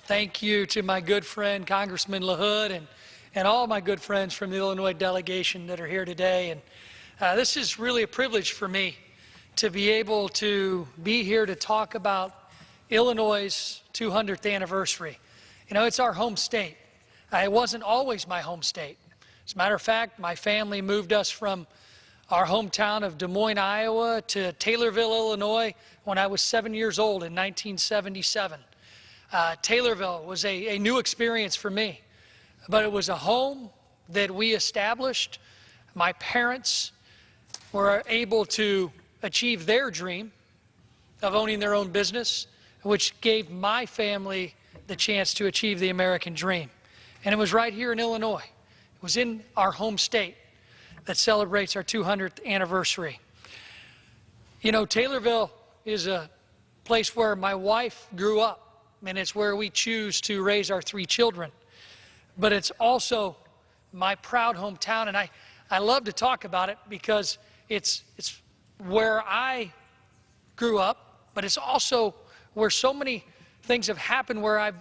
Thank you to my good friend, Congressman LaHood, and all my good friends from the Illinois delegation that are here today. And this is really a privilege for me to be able to be here to talk about Illinois' 200th anniversary. You know, it's our home state. It wasn't always my home state. As a matter of fact, my family moved us from our hometown of Des Moines, Iowa to Taylorville, Illinois when I was 7 years old in 1977. Taylorville was a new experience for me, but it was a home that we established. My parents were able to achieve their dream of owning their own business, which gave my family the chance to achieve the American dream. And it was right here in Illinois. It was in our home state that celebrates our 200th anniversary. You know, Taylorville is a place where my wife grew up, and it's where we choose to raise our 3 children. But it's also my proud hometown, and I love to talk about it because it's where I grew up, but it's also where so many things have happened where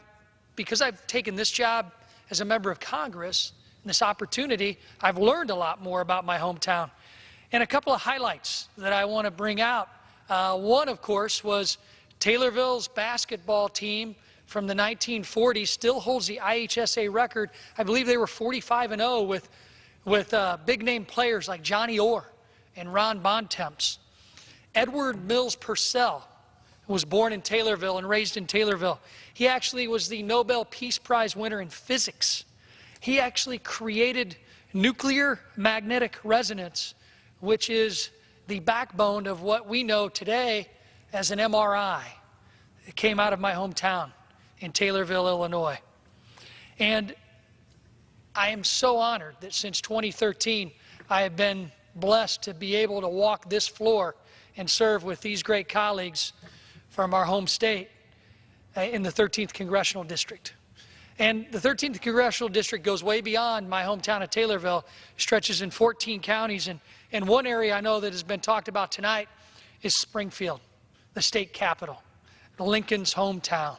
because I've taken this job as a member of Congress, and this opportunity, I've learned a lot more about my hometown. And a couple of highlights that I want to bring out. One, of course, was Taylorville's basketball team from the 1940s still holds the IHSA record. I believe they were 45-0 with big-name players like Johnny Orr and Ron Bontemps. Edward Mills Purcell was born in Taylorville and raised in Taylorville. He actually was the Nobel Peace Prize winner in physics. He actually created nuclear magnetic resonance, which is the backbone of what we know today as an MRI. It came out of my hometown in Taylorville, Illinois. And I am so honored that since 2013, I have been blessed to be able to walk this floor and serve with these great colleagues from our home state in the 13th Congressional District. And the 13th Congressional District goes way beyond my hometown of Taylorville, stretches in 14 counties. And one area I know that has been talked about tonight is Springfield, the state capital, Lincoln's hometown.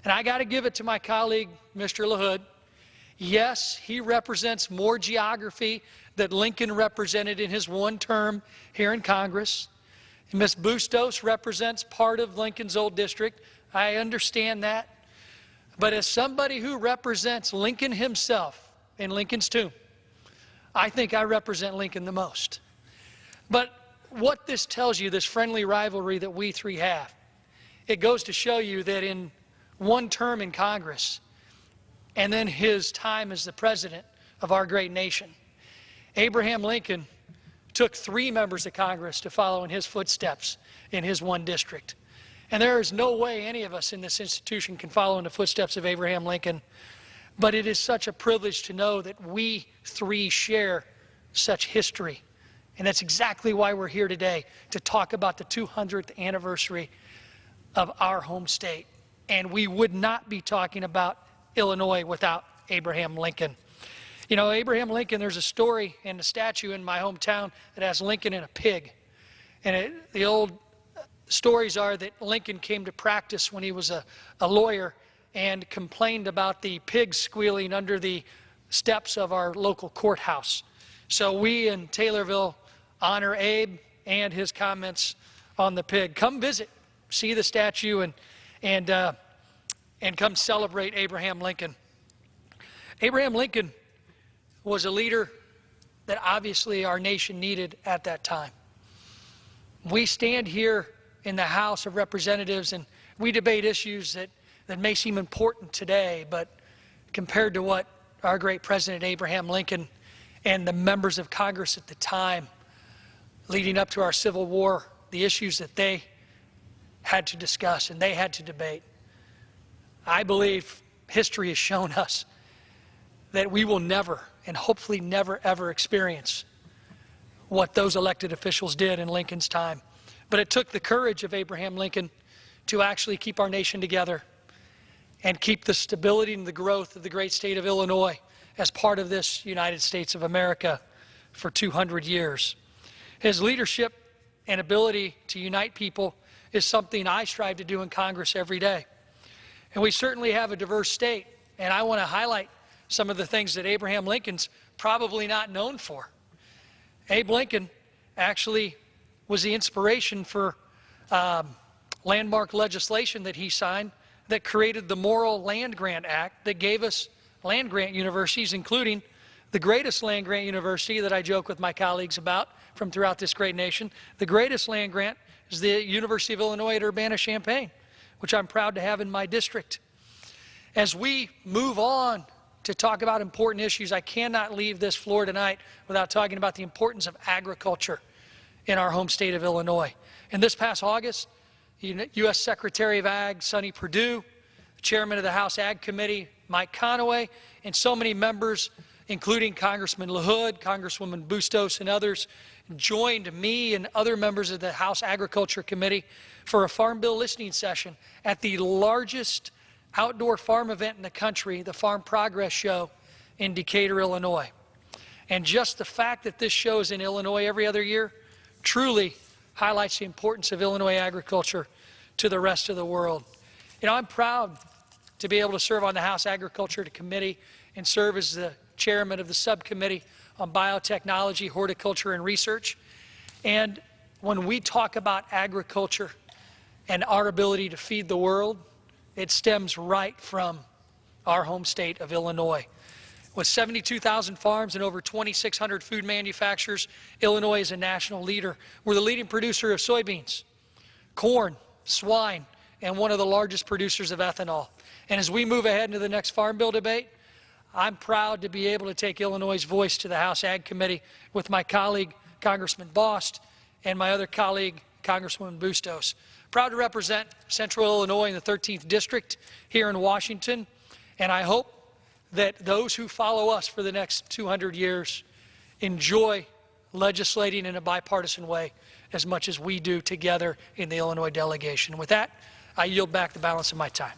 And I got to give it to my colleague, Mr. LaHood. Yes, he represents more geography that Lincoln represented in his one term here in Congress. And Ms. Bustos represents part of Lincoln's old district. I understand that. But as somebody who represents Lincoln himself in Lincoln's tomb, I think I represent Lincoln the most. But what this tells you, this friendly rivalry that we 3 have, it goes to show you that in one term in Congress, and then his time as the president of our great nation, Abraham Lincoln took 3 members of Congress to follow in his footsteps in his one district. And there is no way any of us in this institution can follow in the footsteps of Abraham Lincoln. But it is such a privilege to know that we 3 share such history. And that's exactly why we're here today, to talk about the 200th anniversary of our home state. And we would not be talking about Illinois without Abraham Lincoln. You know, Abraham Lincoln, there's a story and a statue in my hometown that has Lincoln and a pig. And the old stories are that Lincoln came to practice when he was a lawyer and complained about the pigs squealing under the steps of our local courthouse. So we in Taylorville honor Abe and his comments on the pig. Come visit, see the statue, and come celebrate Abraham Lincoln. Abraham Lincoln was a leader that obviously our nation needed at that time. We stand here in the House of Representatives and we debate issues that may seem important today, but compared to what our great President Abraham Lincoln and the members of Congress at the time leading up to our Civil War, the issues that they had to discuss and they had to debate, I believe history has shown us that we will never, and hopefully never, ever experience what those elected officials did in Lincoln's time. But it took the courage of Abraham Lincoln to actually keep our nation together and keep the stability and the growth of the great state of Illinois as part of this United States of America for 200 years. His leadership and ability to unite people is something I strive to do in Congress every day. And we certainly have a diverse state. And I want to highlight some of the things that Abraham Lincoln's probably not known for. Abe Lincoln actually was the inspiration for landmark legislation that he signed that created the Morrill Land Grant Act that gave us land grant universities, including the greatest land grant university that I joke with my colleagues about from throughout this great nation. The greatest land grant is the University of Illinois at Urbana-Champaign, which I'm proud to have in my district. As we move on to talk about important issues, I cannot leave this floor tonight without talking about the importance of agriculture in our home state of Illinois. And this past August, U.S. Secretary of Ag, Sonny Perdue, Chairman of the House Ag Committee, Mike Conaway, and so many members, including Congressman LaHood, Congresswoman Bustos, and others, joined me and other members of the House Agriculture Committee for a Farm Bill listening session at the largest outdoor farm event in the country, the Farm Progress Show in Decatur, Illinois. And just the fact that this show is in Illinois every other year truly highlights the importance of Illinois agriculture to the rest of the world. You know, I'm proud to be able to serve on the House Agriculture Committee and serve as the chairman of the subcommittee on biotechnology, horticulture, and research. And when we talk about agriculture and our ability to feed the world, it stems right from our home state of Illinois. With 72,000 farms and over 2,600 food manufacturers, Illinois is a national leader. We're the leading producer of soybeans, corn, swine, and one of the largest producers of ethanol. And as we move ahead into the next Farm Bill debate, I'm proud to be able to take Illinois' voice to the House Ag Committee with my colleague, Congressman Bost, and my other colleague, Congresswoman Bustos. Proud to represent Central Illinois in the 13th District here in Washington, and I hope that those who follow us for the next 200 years enjoy legislating in a bipartisan way as much as we do together in the Illinois delegation. With that, I yield back the balance of my time.